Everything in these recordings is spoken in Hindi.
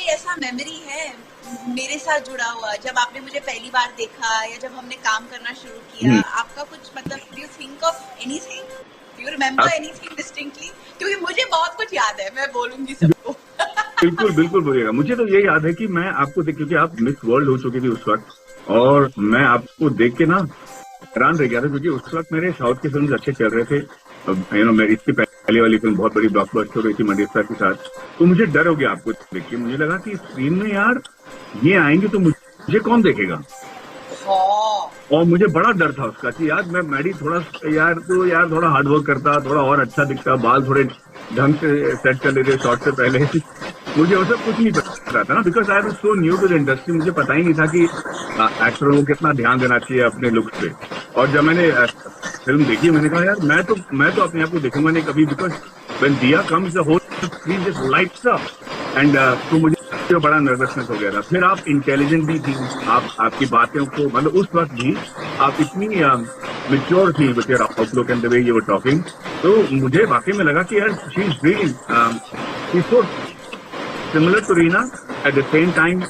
कोई ऐसा मेमोरी है मेरे साथ जुड़ा हुआ जब आपने मुझे पहली बार देखा या जब हमने काम करना शुरू किया? आपका कुछ मतलब do you think of anything, do you remember anything distinctly? क्योंकि मुझे बहुत कुछ याद है, मैं बोलूंगी सबको। बिल्कुल बिल्कुल बोलिएगा। मुझे तो ये याद है कि मैं आपको देख, क्योंकि आप मिस वर्ल्ड हो चुकी थी उस वक्त, और मैं आपको देख के ना हैरान रह गया था, क्योंकि उस वक्त मेरे साउथ की फिल्म अच्छे चल रहे थे। मेरी इसकी पहली वाली फिल्म बहुत बड़ी ब्लॉकबस्टर हो रही थी मंडेस्कर के साथ। तो मुझे डर हो गया आपको देख के। मुझे लगा कि स्क्रीन में यार ये आएंगे तो मुझे कौन देखेगा, और मुझे बड़ा डर था उसका कि यार मैडी थोड़ा थोड़ा हार्ड वर्क करता, थोड़ा और अच्छा दिखता, बाल थोड़े ढंग से सेट कर लेते शॉट से पहले। मुझे वो सब कुछ नहीं पता था ना, because I was so new to the industry. मुझे पता ही नहीं था कि एक्टरों को कितना ध्यान देना चाहिए अपने लुक्स पे। और जब मैंने फिल्म देखी, मैंने कहा यार मैं तो अपने आप को देखूंगा नहीं कभी, because when Dia comes the whole screen just lights up, and तो मुझे बड़ा नर्वसनेस हो गया था। फिर आप इंटेलिजेंट भी थी, आपकी बातों को, मतलब उस वक्त भी आप इतनी मेच्योर थी with your outlook and the way you were talking. तो मुझे वाकई में लगा कि यार she is really so similar to Reena, at the same time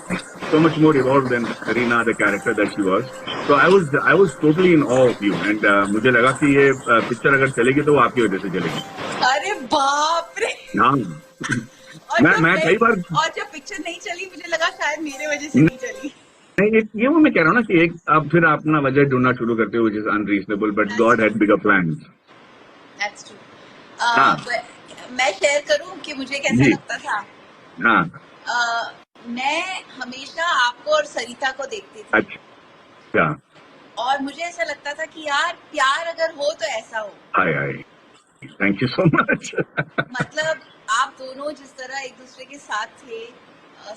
so much more evolved than Reena, the character that she was. So I was totally in awe of you, and मुझे लगा कि ये पिक्चर अगर चलेगी तो वो आपकी वजह से चलेगी। अरे बाप रे। हाँ। मैं कई बार, और जब पिक्चर नहीं चली मुझे लगा शायद मेरे वजह से नहीं चली। नहीं, ये वो मैं कह रहा हूँ ना कि एक आप फिर अपना वजह ढूंढना शुरू करते हो, which is unreasonable, but God had bigger plans. That's true. मैं शेयर करूँ कि मुझे कैसा लगता था? हाँ। मैं हमेशा आपको और सरिता को देखती थी। अच्छा। और मुझे ऐसा लगता था कि यार प्यार अगर हो तो ऐसा हो। Hi thank you so much. मतलब आप दोनों जिस तरह एक दूसरे के साथ थे,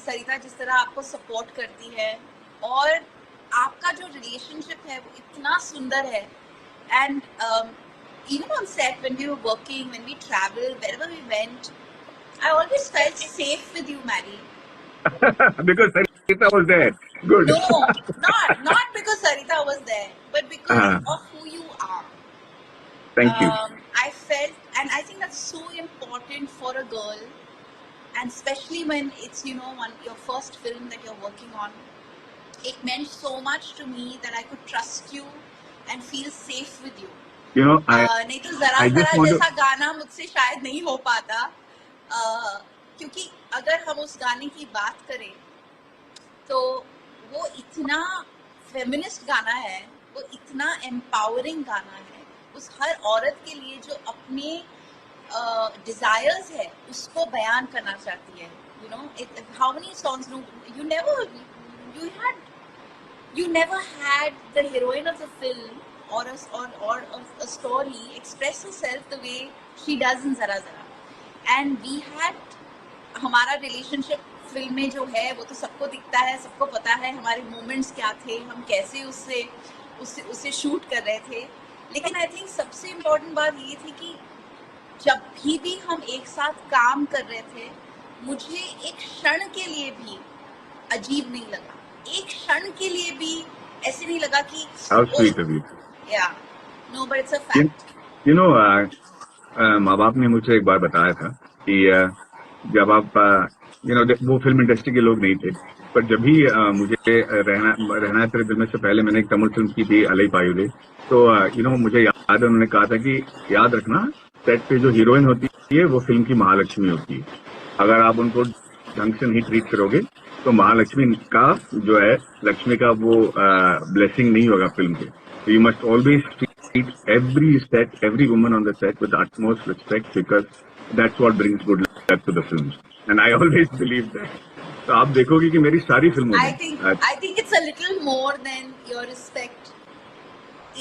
सरिता जिस तरह आपको सपोर्ट करती है, और आपका जो रिलेशनशिप है वो इतना सुंदर है। And even on set when we were working, when we traveled, wherever we went, I always felt safe with you, Maddie. Because Sarita was there. Good. No, not because Sarita was there, but because of who you are. Thank you. I felt, and I think that's so important for a girl, and especially when it's, you know, your first film that you're working on. It meant so much to me that I could trust you and feel safe with you. You know, नहीं तो जरा जैसा गाना मुझसे शायद नहीं हो पाता, क्योंकि अगर हम उस गाने की बात करें तो वो इतना फेमिनिस्ट गाना है, वो इतना एम्पावरिंग गाना है उस हर औरत के लिए जो अपने डिजायर्स है उसको बयान करना चाहती है। You know, how many songs you never had the heroine of the film or a story express herself the way she does in Zara Zara, and we had, हमारा रिलेशनशिप फिल्म में जो है वो तो सबको दिखता है, सबको पता है हमारे मोमेंट्स क्या थे, हम कैसे उससे शूट कर रहे थे। लेकिन आई थिंक सबसे इम्पोर्टेंट बात ये थी कि जब भी हम एक साथ काम कर रहे थे, मुझे एक क्षण के लिए भी अजीब नहीं लगा, एक क्षण के लिए भी ऐसे नहीं लगा कि no but it's a fact. You know, माँ बाप ने मुझे एक बार बताया था कि जब आप वो फिल्म इंडस्ट्री के लोग नहीं थे, पर जब भी मुझे रहना तेरे दिल में से पहले मैंने एक तमिल फिल्म की थी अलई पायुले, तो मुझे याद है उन्होंने कहा था कि याद रखना सेट पे जो हीरोइन होती है वो फिल्म की महालक्ष्मी होती है, अगर आप उनको ढंग से नहीं ट्रीट करोगे तो महालक्ष्मी का जो है, लक्ष्मी का वो ब्लेसिंग नहीं होगा फिल्म के। So you must always treat every woman on the set with the utmost respect, because that's what brings good luck to the films. And I always believe that. तो आप देखोगे कि मेरी सारी फिल्मों में I think it's a little more than your respect.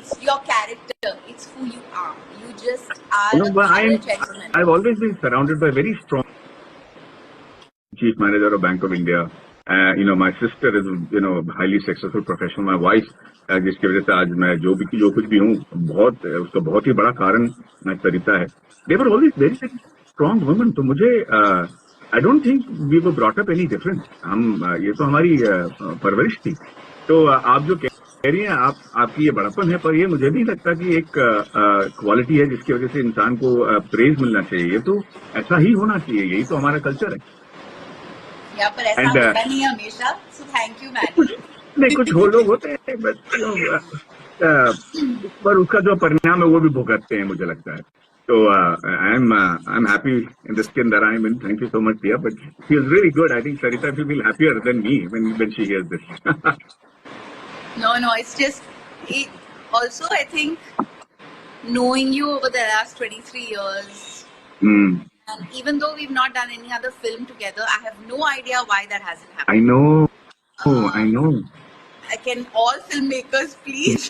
It's your character. It's who you are. You just are a gentleman. I've always been surrounded by very strong chief manager of Bank of India. My sister is, highly successful professional. My wife, जिसकी वजह से आज मैं जो कुछ भी हूँ, उसका बहुत ही बड़ा कारण सरिता है. They were always very strong women. तो मुझे I don't think we were brought up any different. ये तो हमारी परवरिश थी. तो आप जो कह रही हैं, आपकी ये बड़ापन है, पर ये मुझे नहीं लगता कि एक क्वालिटी है जिसकी वजह से इंसान को प्रेज मिलना चाहिए. ये तो ऐसा ही होना चाहिए, यही तो हमारा कल्चर है. यहाँ पर ऐसा And होता नहीं है हमेशा, so thank you मैडी। नहीं, कुछ वो लोग होते हैं बट पर उसका जो परिणाम है वो भी भुगतते हैं, मुझे लगता है। तो I am happy in the skin that I am in. Thank you so much Dia, but she is really good. I think Sarita will feel happier than me when she hears this. No, it's just it, also I think knowing you over the last 23 years, and even though we've not done any other film together, I have no idea why that hasn't I happened. know, I Um, know. Can all filmmakers please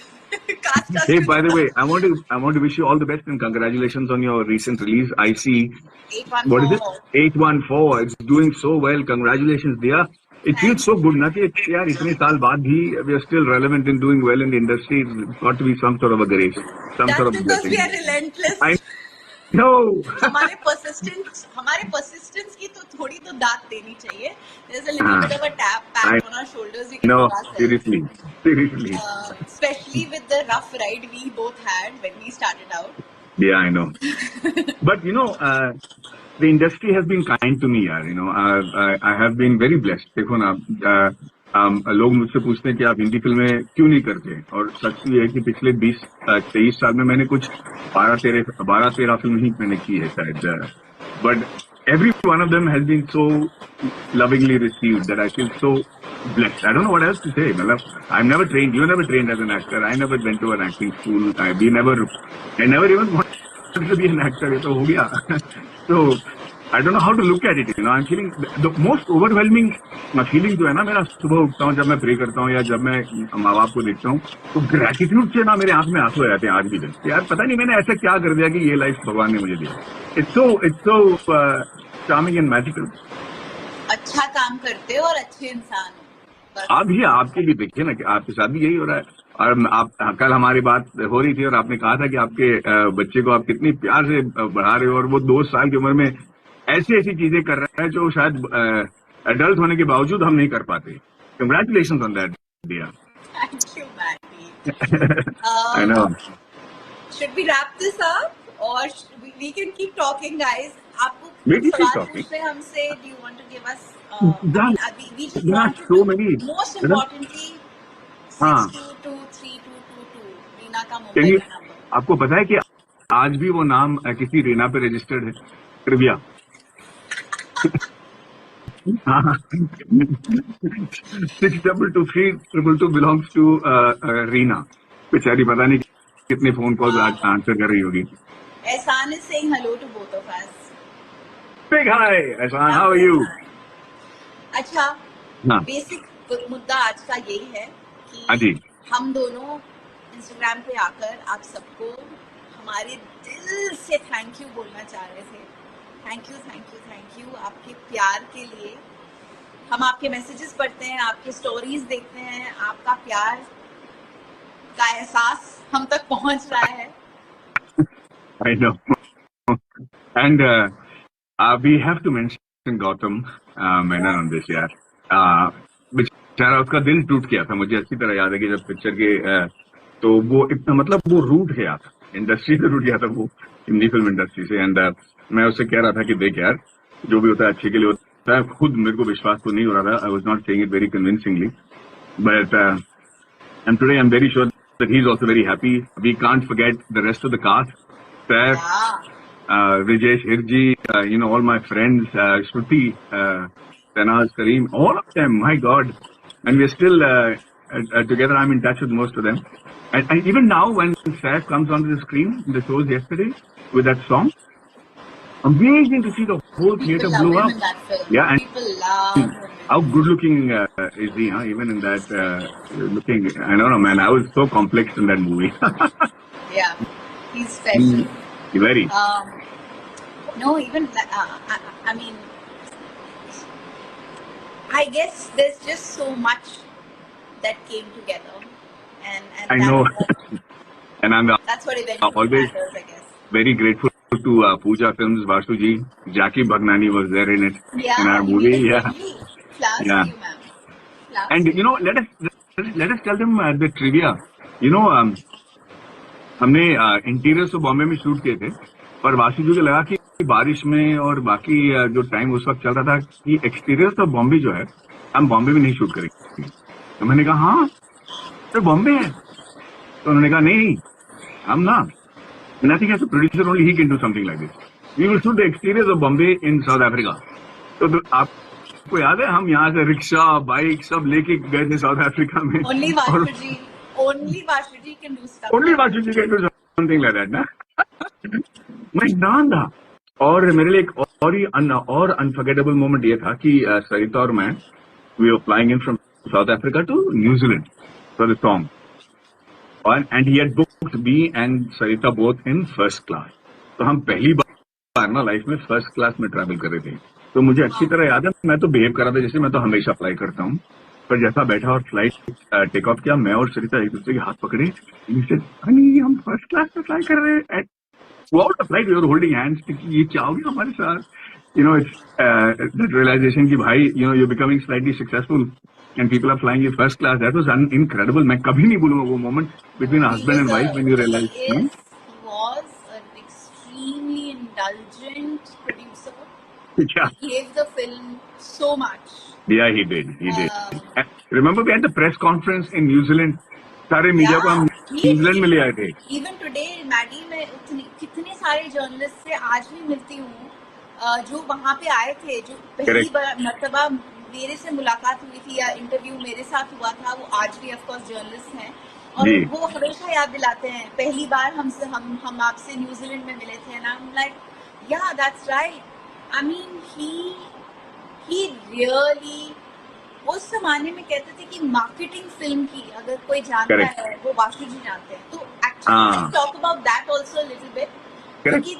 cast us Hey, by the together? way, I want to wish you all the best and congratulations on your recent release. I see, what is it? 814. 814. It's doing so well. Congratulations, Dia. It feels Thanks. so good, na कि यार इतने साल बाद भी we are still relevant and doing well in the industry. It's got to be some sort of a grace, some sort That's of because blessing. we are relentless. I know. हमारे persistence की तो थोड़ी तो दाद देनी चाहिए. There's a little bit of a pat I on our shoulders we can know. give ourselves. Seriously. Especially with the rough ride we both had when we started out. Yeah, I know. But you know, the industry has been kind to me, yaar. You know, I have been very blessed. देखो ना, लोग मुझसे पूछते हैं कि आप हिंदी फिल्में क्यों नहीं करते, और सच ये है कि पिछले 20-23 साल में मैंने कुछ 12-13 फिल्म ही मैंने की है शायद, but every one of them has been so lovingly received that I feel so blessed. I don't know what else to say. मतलब, I'm never trained. You never trained as an actor. I never went to an acting school. I never even wanted to be an actor. ये तो हो गया. So I don't know how to look at it. You know, I'm feeling the most overwhelming feeling जो है ना, मेरा सुबह उठता हूँ, जब मैं प्रे करता हूँ या जब मैं माँ बाप को देखता हूँ, तो ग्रेटिट्यूड से ना मेरे आंख में आंसू आ जाते हैं आज भी दिन। यार पता नहीं मैंने ऐसा क्या कर दिया कि ये लाइफ भगवान ने मुझे दिया। It's so charming and magical. अच्छा काम करते हो और अच्छे इंसान हो। बस। आप भी, आपके भी देखिए ना कि आपके साथ भी यही हो रहा है। और आप कल हमारी बात हो रही थी और आपने कहा था कि आपके बच्चे को आप कितनी प्यार से बढ़ा रहे हो, और वो 2 साल की उम्र में ऐसी ऐसी चीजें कर रहा है जो शायद एडल्ट होने के बावजूद हम नहीं कर पाते। Congratulation on that dear. Thank you, Maggie. I know. Should we wrap this up or we can keep talking, guys? आपको We कुछ can keep सवाल talking. पूछने हमसे? Do you want to give us? We just There are want so to. many. Most importantly, हाँ। 62232222 रीना का Can मोबाइल you- नंबर। आपको पता है कि आज भी वो नाम किसी रीना पे रजिस्टर्ड है? ट्रिविया। हाँ। 622322 बिलोंग्स टू रीना। बेचारी पता नहीं कितने फोन कॉल आंसर कर रही होगी। Ehsan is saying hello to both of us. Big hi, Ehsan, how are you? अच्छा, हाँ। बेसिक मुद्दा आज का यही है हाँ जी। कि हम दोनों इंस्टाग्राम पे आकर आप सबको हमारे दिल से थैंक यू बोलना चाह रहे थे। थैंक यू आपके प्यार के लिए। हम आपके मैसेजेस पढ़ते हैं, आपके स्टोरीज देखते हैं, आपका प्यार का एहसास हम तक पहुंच रहा है। I know. And we have to mention Gautam Menon on this, यार। बेचारा उसका दिल टूट गया था, मुझे अच्छी तरह याद है कि जब पिक्चर के तो वो इतना, मतलब वो रूठ गया था, इंडस्ट्री से रूठ गया था वो, हिंदी फिल्म इंडस्ट्री से। एंड मैं उससे कह रहा था कि देख यार, जो भी होता है अच्छे के लिए होता है। खुद मेरे को विश्वास तो नहीं हो रहा था, I was not saying it very convincingly, but and today I'm very sure that he's also very happy. We can't forget the rest of the cast. Saif, Vijesh Hirji, all my friends, Shruti, Tanaz, Kareem, all of them, my God. And we're still together. I'm in touch with most of them. And even now when Saif comes onto the screen in the shows yesterday with that song, amazing to see the whole theater People blow love up. him in that film. Yeah, and People love him. how good looking is he, huh? Even in that looking, I don't know, man. I was so complex in that movie. Yeah, he's special. Very. No, even I mean, I guess there's just so much that came together, and I know. And I'm that's what eventually always matters, I guess. very grateful to Pooja Films, Vasu ji. Jackie Bhagnani was there in it, in our movie. Yeah. Class Yeah. to you, ma'am. Class And to you. let us tell them the trivia. हमने इंटीरियर तो बॉम्बे में शूट किए थे, पर वासु जी को लगा कि बारिश में और बाकी जो टाइम उस वक्त चल रहा था कि एक्सटीरियर ऑफ बॉम्बे जो है हम बॉम्बे में नहीं शूट करेंगे। तो मैंने कहा हाँ तो बॉम्बे है। तो उन्होंने कहा नहीं हम ना nothing as a producer only he can do something like this, we will shoot the exterior of Bombay in South Africa. तो आपको याद है हम यहाँ से रिक्शा बाइक सब लेके गए थे साउथ अफ्रीका में Only और Vasuji can do stuff only like that. Vashu ji can do something like that ना। मैं हैरान था। और मेरे लिए एक और अनफॉरगेटेबल मोमेंट ये था कि सरिता और मैं we were flying in from South Africa to New Zealand for the song and he had booked me and Sarita both in first class. तो हम पहली बार ना लाइफ में फर्स्ट क्लास में ट्रैवल कर रहे थे। तो मुझे अच्छी तरह याद है मैं तो बिहेव कर रहा था जैसे मैं तो हमेशा फ्लाई करता हूँ। पर जैसा बैठा और फ्लाइट टेक ऑफ किया मैं और सरिता एक दूसरे के हाथ पकड़े, हनी हम फर्स्ट क्लास में फ्लाई कर रहे हैं। Throughout the flight, we were holding hands. कि ये क्या हो गया हमारे साथ? You know, it's that realization कि भाई, you know, you're becoming slightly successful, and people are flying you first class. That was incredible. मैं कभी नहीं भूलूंगा वो moment between a husband and wife when you realize. He was an extremely indulgent producer. Yeah, He gave the film so much. yeah, he did. He did. Remember, we had the press conference in New Zealand. सारे मीडिया को हम न्यूजीलैंड में ले आए थे। इवन टुडे मैडी में कितने सारे जर्नलिस्ट से आज भी मिलती हूँ जो वहाँ पे आए थे, जो पहली बार मर्तबा मेरे से मुलाकात हुई थी या इंटरव्यू मेरे साथ हुआ था, वो आज भी ऑफ कोर्स जर्नलिस्ट हैं और वो हमेशा याद दिलाते हैं पहली बार हम आपसे न्यूजीलैंड में मिले थे ना। लाइक या that's right, I mean he really उस जमाने में कहते थे कि मार्केटिंग फिल्म की अगर कोई जानता है वो वाशु जी जानते हैं। तो actually talk about that also little bit, क्योंकि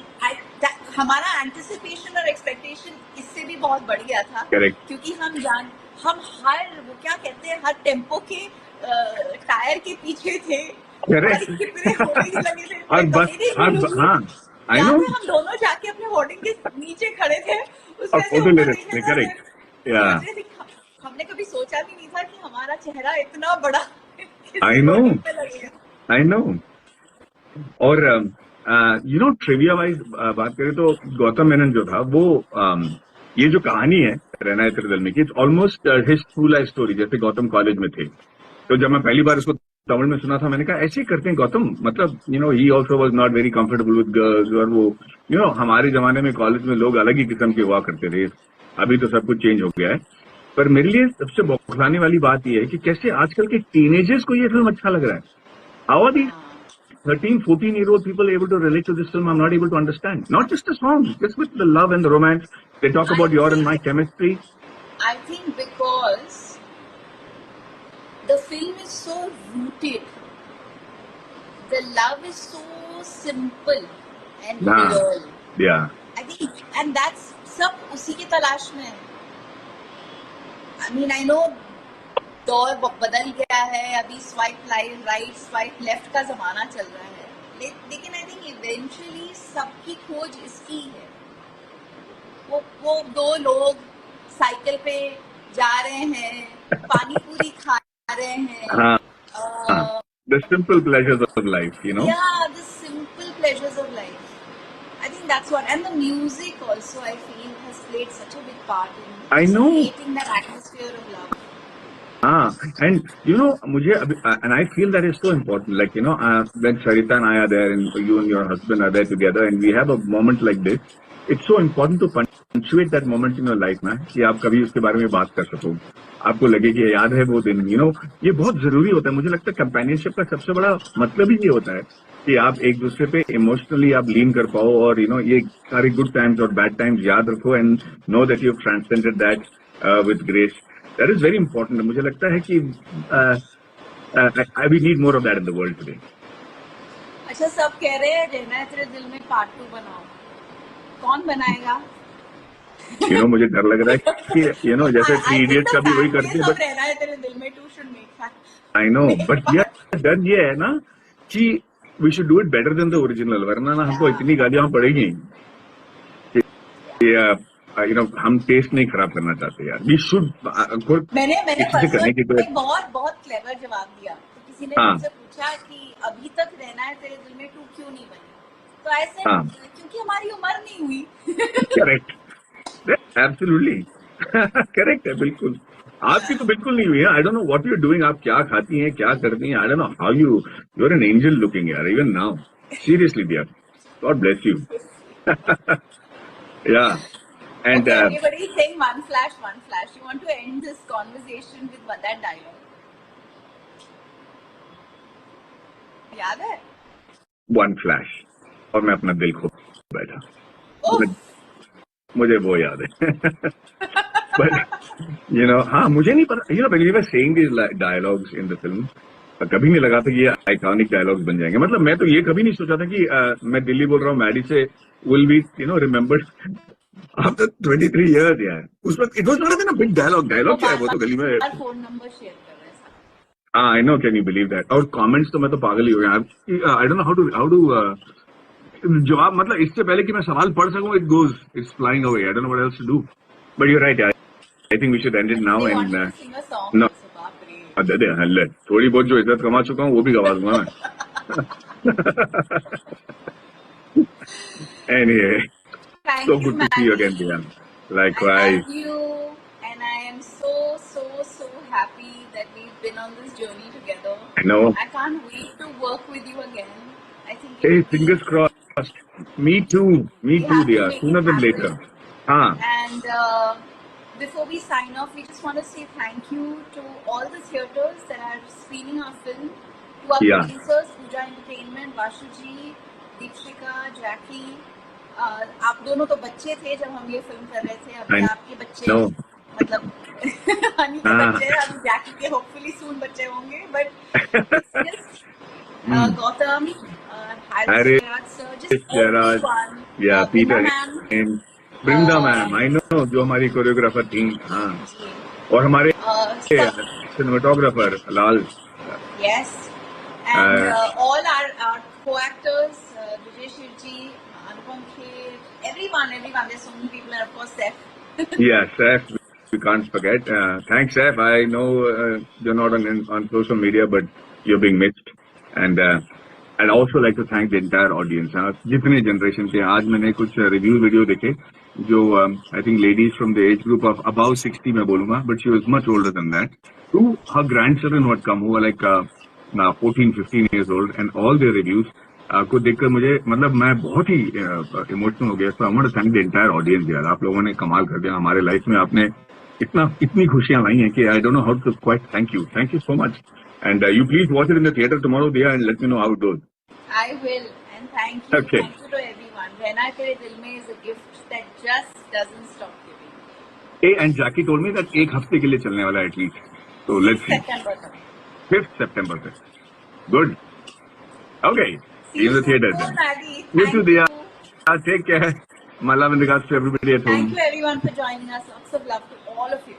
हमारा एंटिसिपेशन और एक्सपेक्टेशन इससे भी बहुत बढ़ गया था। क्योंकि हम हर वो क्या कहते हैं हर टेम्पो के टायर के पीछे थे, कितने होर्डिंग लगे थे और बस हम दोनों जाके अपने होर्डिंग के नीचे खड़े थे उसमें हमने कभी सोचा भी नहीं था कि हमारा चेहरा इतना बड़ा आई नो। और यू नो ट्रिविया वाइज बात करें तो गौतम मेनन जो था वो ये जो कहानी है रहना है तेरे दिल में की, it's almost his true life story. जैसे गौतम कॉलेज में थे तो जब मैं पहली बार उसको तमिल में सुना था मैंने कहा ऐसे ही करते हैं गौतम, मतलब you know he also was not very comfortable with girls. और वो यू नो हमारे जमाने में कॉलेज में लोग अलग ही किस्म के हुआ करते थे, अभी तो सब कुछ चेंज हो गया है। पर मेरे लिए सबसे बौखलाने वाली बात यह है कि कैसे आजकल के टीनेजर्स को ये फिल्म अच्छा लग रहा है। How are the 13-14-year-old people able to relate to this film? I'm not able to understand. Not just the song, just with the love and the romance. They talk about your and my chemistry. I think because the film is so rooted, the love is so simple and real. Yeah. I think, and that's सब उसी की तलाश में है। I mean, I know दौर बदल गया है, अभी स्वाइप राइट स्वाइप लेफ्ट का जमाना चल रहा है, लेकिन आई थिंक इवेंचुअली सबकी खोज इसकी है। वो दो लोग साइकिल पे जा रहे हैं, पानी पूरी खा रहे हैं, the simple pleasures of life, you know. Yeah, the simple pleasures of life. I think that's what, and the music also I feel has played such a big part in creating that atmosphere of love. And you know, and I feel that is so important. Like, you know, when Sarita and I are there, and you and your husband are there together, and we have a moment like this, it's so important to punctuate that moment in your life, man. कि आप कभी उसके बारे में बात कर सको, आपको लगे कि याद है वो दिन। You know, ये बहुत जरूरी होता है। मुझे लगता है कंपेनियनशिप का सबसे बड़ा मतलब ही ये होता है कि आप एक दूसरे पे इमोशनली आप लीन कर पाओ और यू नो ये सारे गुड टाइम्स और बैड टाइम्स याद रखो and know that you transcended that with grace. That is very important. मुझे लगता है कि we need more of that in the world today. अच्छा, सब कह रहे हैं रहना है तेरे दिल में पार्ट 2 बनाओ, कौन बनाएगा? यू नो मुझे डर लग रहा है कि यू नो जैसे 3 इडियट्स का भी वही करते हैं, रहना है तेरे दिल में 2 should make that. I know, but यार डर ये है ना कि we should do it better than the original, वरना ना हमको इतनी गालियां पड़ेगी यू नो हम टेस्ट नहीं खराब करना चाहते यार। वी शुड मैंने बहुत क्लेवर जवाब दिया। तो किसी ने मुझसे पूछा कि अभी तक रहना है तेरे दिल में 2 क्यों नहीं बनी, तो आई सेड हाँ क्योंकि हमारी उम्र नहीं हुई. करेक्ट, एब्सोल्युटली करेक्ट है, बिल्कुल. आपकी तो बिल्कुल नहीं हुई है. I don't know what you doing. आप क्या खाती हैं, क्या करती हैं. I don't know how you are an angel looking यार, even now. Seriously dear, God bless you. Yeah and Okay, everybody saying one flash, one flash. You want to end this conversation with what that dialogue? याद है? वन फ्लैश, और मैं अपना दिल खो बैठा. Oh, मुझे वो याद है. बट यू नो, हाँ मुझे नहीं पता. You know when you were saying this dialogues in the film, कभी नहीं लगा था कि ये आइकॉनिक डायलॉग्स बन जाएंगे. मतलब मैं तो ये कभी नहीं सोचा था कि मैं दिल्ली बोल रहा हूँ मैडी से will be you know remembered after 23 years यार. उस वक्त it was not even a big dialogue. Dialogue क्या है, वो तो गली में. फोन नंबर शेयर कर रहे हैं. हाँ I know, can you believe that. और कमेंट्स तो मैं तो पागल ही हो गया. I don't know how to जवाब, मतलब इससे पहले कि मैं सवाल पढ़ सकूं, it's flying away. I don't know what else to do. But you are right. I think we should end it now. They and wanted to sing a song. नो, Also, बाप रे. दे हल्ले. थोड़ी बहुत जो इज्जत कमा चुका हूँ वो भी गवा दूंगा मैं. Anyway, Thank so you, good to see you Maddie. again, Priya. I Likewise. love you, and I am so happy that we've been on this journey together. I know. I can't wait to work with you again. I think Hey, it'll be- fingers crossed. Me too. Me We too, have to dear. make Sooner it than happen. later. हाँ. And before we sign off, we just want to say thank you to all the theatres that are screening our film, to our Yeah. producers, Pooja Entertainment, Vashuji, Deepshika, Jackie. आप दोनों तो बच्चे थे जब हम ये फिल्म कर रहे थे. अभी I आपके बच्चे know. मतलब हनी के हाँ. बच्चे, अभी जैकी के होपफुली सून बच्चे होंगे. But Gautam, Harris, Harris sir, just Gerard, everyone. yeah, Peter, Brinda ma'am. and Brinda ma'am. I know, जो हमारी कोरियोग्राफर थी. हाँ. और हमारे Stuff. Cinematographer Lal. Yes, and all our co-actors, Vijay Shirji, Anupam Kher, everyone. There's so many people, and of course Seth. Yeah, Seth, we can't forget. Thanks, Seth. I know you're not on social media, but you're being missed. And I'd also like to thank the entire audience. जितने generation के, आज मैंने कुछ review video देखे जो I think ladies from the age group of about 60 मैं बोलूँगा, but she was much older than that. Two, her grandchildren who had come, who were like 14, 15 years old, and all their reviews को देखकर मुझे, मतलब मैं बहुत ही इमोशनल हो गया. So I want to thank the entire audience यार. आप लोगों ने कमाल कर दिया हमारे लाइफ में. आपने इतनी खुशियां लाई हैं कि I don't know how to quite thank you so much. And you please watch it in the theatre tomorrow Dia, and let me know how it goes. I will, and thank you. Okay. Thank you to everyone. Rehna Tere Dil Mein is a gift that just doesn't stop giving. And Jackie told me that एक हफ्ते के लिए चलने वाला है एटलीस्ट. तो लेट्स सी. September तक. 5th September तक. Good. Okay. See In the you theater soon, then. Maddie. You Thank too, you. Diya. Take care. My love and regards to everybody at home. Thank you everyone for joining us. Lots of love to all of you.